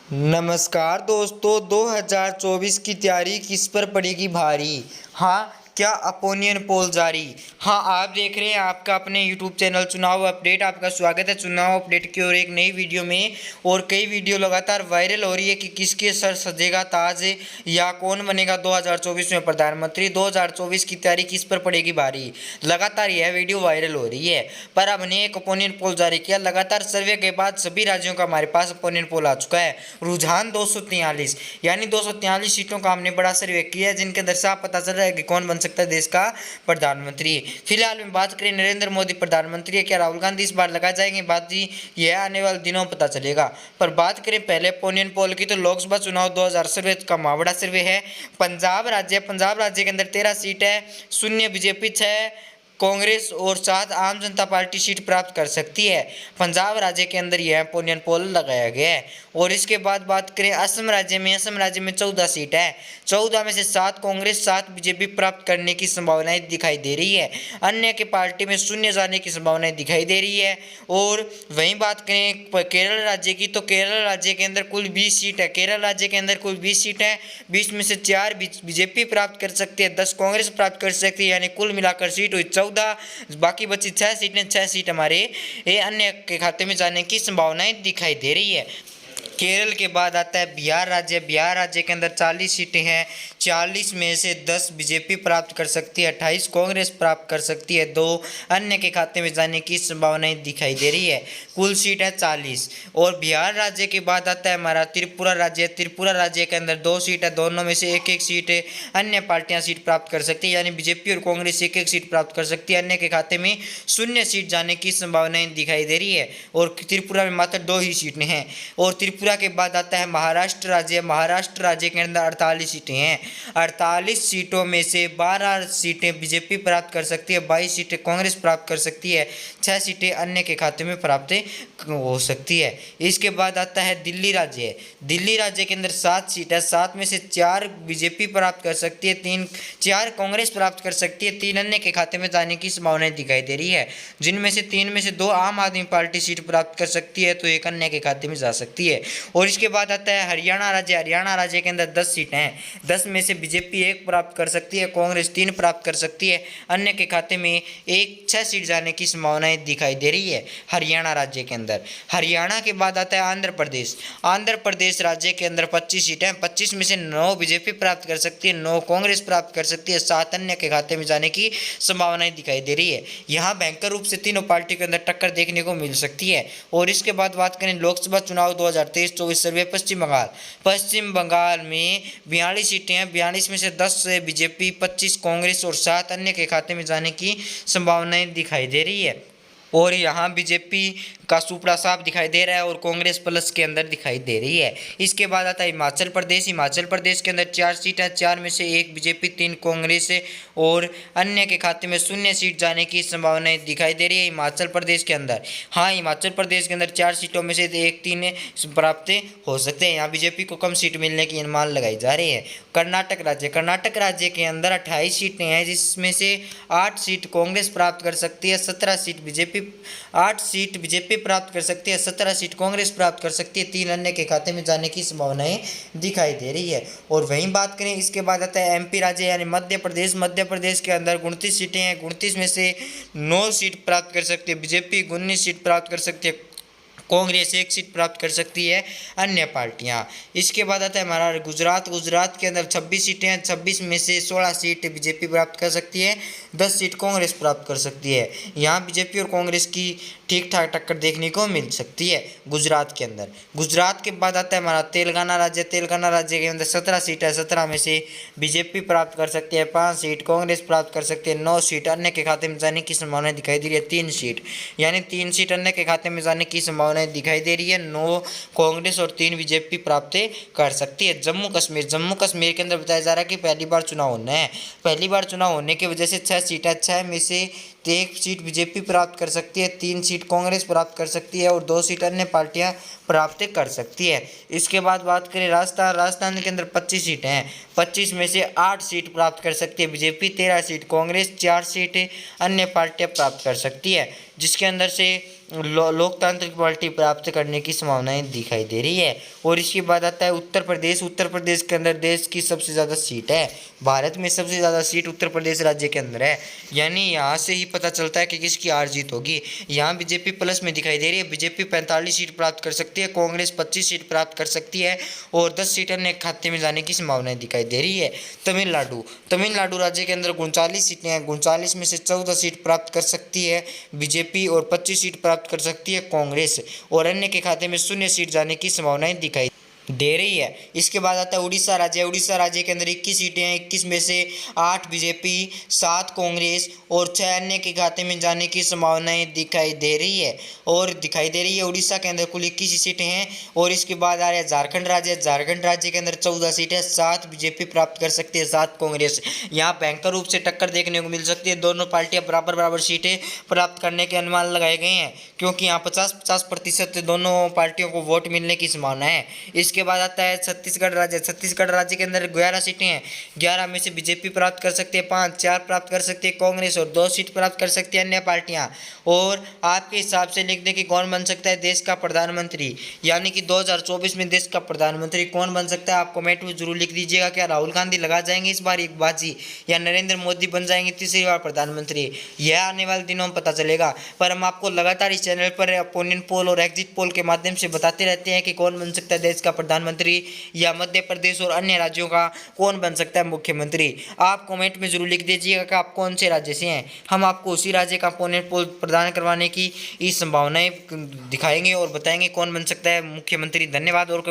नमस्कार दोस्तों, 2024 की तैयारी किस पर पड़ेगी भारी। हाँ, क्या ओपिनियन पोल जारी। हाँ, आप देख रहे हैं आपका अपने यूट्यूब चैनल चुनाव अपडेट। आपका स्वागत है चुनाव अपडेट की और एक नई वीडियो में। और कई वीडियो लगातार वायरल हो रही है कि किसके सर सजेगा ताज या कौन बनेगा 2024 में प्रधानमंत्री। 2024 की तैयारी किस पर पड़ेगी भारी, लगातार यह वीडियो वायरल हो रही है। पर हमने एक ओपिनियन पोल जारी किया। लगातार सर्वे के बाद सभी राज्यों का हमारे पास ओपिनियन पोल आ चुका है। रुझान 243 यानी 243 सीटों का हमने बड़ा सर्वे किया है, जिनके अंदर साफ पता चल रहा है कि कौन बन सकता है देश का प्रधानमंत्री। फिलहाल में बात करें नरेंद्र मोदी प्रधानमंत्री है, क्या राहुल गांधी इस बार लगाए जाएंगे, बात जी यह आने वाले दिनों में पता चलेगा। पर बात करें पहले ओपिनियन पोल की, तो लोकसभा चुनाव 2000 सर्वे का मावड़ा सर्वे है। पंजाब राज्य के अंदर 13 सीट है, शून्य बीजेपी 6 कांग्रेस और 7 आम जनता पार्टी सीट प्राप्त कर सकती है। पंजाब राज्य के अंदर यह ओपिनियन पोल लगाया गया है। और इसके बाद बात करें असम राज्य में 14 सीट है। 14 में से 7 कांग्रेस 7 बीजेपी प्राप्त करने की संभावनाएं दिखाई दे रही है। अन्य के पार्टी में शून्य जाने की संभावनाएं दिखाई दे रही है। और वहीं बात करें केरल राज्य की, तो केरल राज्य के अंदर कुल 20 सीट है। केरल राज्य के अंदर कुल 20 सीट है। 20 में से 4 बीजेपी प्राप्त कर सकती है, 10 कांग्रेस प्राप्त कर सकती है, यानी कुल मिलाकर सीट हुई 14। बाकी बची 6 सीटें, 6 सीट हमारे अन्य के खाते में जाने की संभावनाएं दिखाई दे रही है। केरल के बाद आता है बिहार राज्य के अंदर 40 सीटें हैं। 40 में से 10 बीजेपी प्राप्त कर सकती है, 28 कांग्रेस प्राप्त कर सकती है, 2 अन्य के खाते में जाने की संभावनाएं दिखाई दे रही है। कुल सीट है 40। और बिहार राज्य के बाद आता है हमारा त्रिपुरा राज्य के अंदर 2 सीट है, दोनों में से एक एक सीट है अन्य पार्टियां सीट प्राप्त कर सकती है, यानी बीजेपी और कांग्रेस एक एक सीट प्राप्त कर सकती है, अन्य के खाते में शून्य सीट जाने की संभावनाएं दिखाई दे रही है। और त्रिपुरा में मात्र 2 ही सीटें हैं। और त्रिपुरा के बाद आता है महाराष्ट्र राज्य के अंदर 48 सीटें हैं। 48 सीटों में से 12 सीटें बीजेपी प्राप्त कर सकती है, 22 सीटें कांग्रेस प्राप्त कर सकती है, 6 सीटें अन्य के खाते में प्राप्त हो सकती है। इसके बाद आता है दिल्ली राज्य के अंदर 7 सीट है। 7 में से 4 बीजेपी प्राप्त कर सकती है, 4 कांग्रेस प्राप्त कर सकती है, 3 अन्य के खाते में जाने की संभावनाएं दिखाई दे रही है, जिनमें से 3 में से 2 आम आदमी पार्टी सीट प्राप्त कर सकती है, तो एक अन्य के खाते में जा सकती है। और इसके बाद आता है हरियाणा राज्य के अंदर 10 सीटें हैं। 10 में से बीजेपी 1 प्राप्त कर सकती है, कांग्रेस 3 प्राप्त कर सकती है, अन्य के खाते में 6 सीट जाने की संभावनाएं दिखाई दे रही है हरियाणा राज्य के अंदर। हरियाणा के बाद आता है आंध्र प्रदेश राज्य के अंदर 25 सीटें हैं। 25 में से 9 बीजेपी प्राप्त कर सकती है, 9 कांग्रेस प्राप्त कर सकती है, 7 अन्य के खाते में जाने की संभावनाएं दिखाई दे रही है। यहाँ भयंकर रूप से तीनों पार्टी के अंदर टक्कर देखने को मिल सकती है। और इसके बाद बात करें लोकसभा चुनाव 2023-24 सर्वे पश्चिम बंगाल में 42 सीटें हैं। 42 में से 10 बीजेपी, 25 कांग्रेस और 7 अन्य के खाते में जाने की संभावनाएं दिखाई दे रही है। और यहाँ बीजेपी का सुपड़ा साफ दिखाई दे रहा है और कांग्रेस प्लस के अंदर दिखाई दे रही है। इसके बाद आता है हिमाचल प्रदेश के अंदर 4 सीट है। 4 में से 1 बीजेपी, 3 कांग्रेस और अन्य के खाते में शून्य सीट जाने की संभावनाएं दिखाई दे रही है हिमाचल प्रदेश के अंदर। हाँ, हिमाचल प्रदेश के अंदर 4 सीटों में से 1, 3 प्राप्त हो सकते हैं। यहाँ बीजेपी को कम सीट मिलने की अनुमान लगाई जा रही है। कर्नाटक राज्य के अंदर 28 सीटें हैं, जिसमें से 8 सीट कांग्रेस प्राप्त कर सकती है, 17 सीट बीजेपी 8 सीट बीजेपी प्राप्त कर सकती है, 17 सीट कांग्रेस प्राप्त कर सकती है, 3 अन्य के खाते में जाने की संभावनाएं दिखाई दे रही है। और वहीं बात करें इसके बाद आता है एमपी राज्य यानी मध्य प्रदेश के अंदर 29 सीटें हैं। 29 में से 9 सीट प्राप्त कर सकती है बीजेपी, 19 सीट प्राप्त कर सकती है कांग्रेस, 1 सीट प्राप्त कर सकती है अन्य पार्टियां। इसके बाद आता है हमारा गुजरात के अंदर 26 सीटें हैं। 26 में से 16 सीट बीजेपी प्राप्त कर सकती है, 10 सीट कांग्रेस प्राप्त कर सकती है। यहाँ बीजेपी और कांग्रेस की ठीक ठाक टक्कर देखने को मिल सकती है गुजरात के अंदर। गुजरात के बाद आता है हमारा तेलंगाना राज्य के अंदर 17 सीट है। 17 में से बीजेपी प्राप्त कर सकती है, 5 सीट कांग्रेस प्राप्त कर सकती है, 9 सीट अन्य के खाते में जाने की संभावना दिखाई दे रही है, 3 सीट यानी 3 सीट अन्य के खाते में जाने की संभावना दिखाई दे रही है। 9 कांग्रेस और 3 बीजेपी प्राप्त कर सकती है। जम्मू कश्मीर के अंदर बताया जा रहा है कि पहली बार चुनाव होना है। पहली बार चुनाव होने की वजह से 6 सीट है। 6 में से 1 सीट बीजेपी प्राप्त कर सकती है, 3 सीट कांग्रेस प्राप्त कर सकती है और 2 सीट अन्य पार्टियां प्राप्त कर सकती है। इसके बाद बात करें राजस्थान के अंदर 25 सीटें हैं। 25 में से 8 सीट प्राप्त कर सकती है बीजेपी, 13 सीट कांग्रेस, 4 सीट अन्य पार्टियां प्राप्त कर सकती है, जिसके अंदर से लोकतांत्रिक पार्टी प्राप्त करने की संभावनाएं दिखाई दे रही है। और इसके बाद आता है उत्तर प्रदेश। उत्तर प्रदेश के अंदर देश की सबसे ज़्यादा सीट है, भारत में सबसे ज़्यादा सीट उत्तर प्रदेश राज्य के अंदर है। यानी यहाँ से ही पता चलता है कि किसकी हार जीत होगी। यहाँ बीजेपी प्लस में दिखाई दे रही है। बीजेपी 45 सीट प्राप्त कर सकती है, कांग्रेस 25 सीट प्राप्त कर सकती है और 10 सीट अन्य खाते में जाने की संभावनाएं दिखाई दे रही है। तमिलनाडु राज्य के अंदर 39 सीटें हैं, 39 में से 14 सीट प्राप्त कर सकती है बीजेपी और 25 सीट प्राप्त कर सकती है कांग्रेस और अन्य के खाते में 0 सीट जाने की संभावनाएं दिखाई दे रही है। इसके बाद आता है उड़ीसा राज्य। उड़ीसा राज्य के अंदर 21 सीटें हैं, 21 में से 8 बीजेपी, 7 कांग्रेस और 6 अन्य के खाते में जाने की संभावनाएं दिखाई दे रही है। उड़ीसा के अंदर कुल 21 सीटें हैं। और इसके बाद आ रहा है झारखंड राज्य। झारखंड राज्य के अंदर 14 सीटें, 7 बीजेपी प्राप्त कर सकती है, 7 कांग्रेस। यहाँ भयंकर रूप से टक्कर देखने को मिल सकती है। दोनों पार्टियां बराबर सीटें प्राप्त करने के अनुमान लगाए गए हैं, क्योंकि यहाँ 50-50% दोनों पार्टियों को वोट मिलने की संभावना है। इसके बाद आता है छत्तीसगढ़ राज्य। छत्तीसगढ़ राज्य के अंदर 11 सीटें हैं, 11 में से बीजेपी प्राप्त कर सकती है 5, 4 प्राप्त कर सकती है कांग्रेस और 2 सीट प्राप्त कर सकती है अन्य पार्टियां। और आपके हिसाब से लिख दें कि कौन बन सकता है देश का प्रधानमंत्री, यानी कि 2024 में देश का प्रधानमंत्री कौन बन सकता है। आप कमेंट में जरूर लिख दीजिएगा। क्या राहुल गांधी लगा जाएंगे इस बार एक बाजी, या नरेंद्र मोदी बन जाएंगे तीसरी बार प्रधानमंत्री? यह आने वाले दिनों में पता चलेगा। पर हम आपको लगातार इस चैनल पर ओपिनियन पोल और एग्जिट पोल के माध्यम से बताते रहते हैं कि कौन बन सकता है देश का प्रधानमंत्री, या मध्य प्रदेश और अन्य राज्यों का कौन बन सकता है मुख्यमंत्री। आप कमेंट में जरूर लिख दीजिएगा कि आप कौन से राज्य से हैं। हम आपको उसी राज्य का ओपिनियन पोल प्रदान करवाने की इस संभावनाएं दिखाएंगे और बताएंगे कौन बन सकता है मुख्यमंत्री। धन्यवाद। और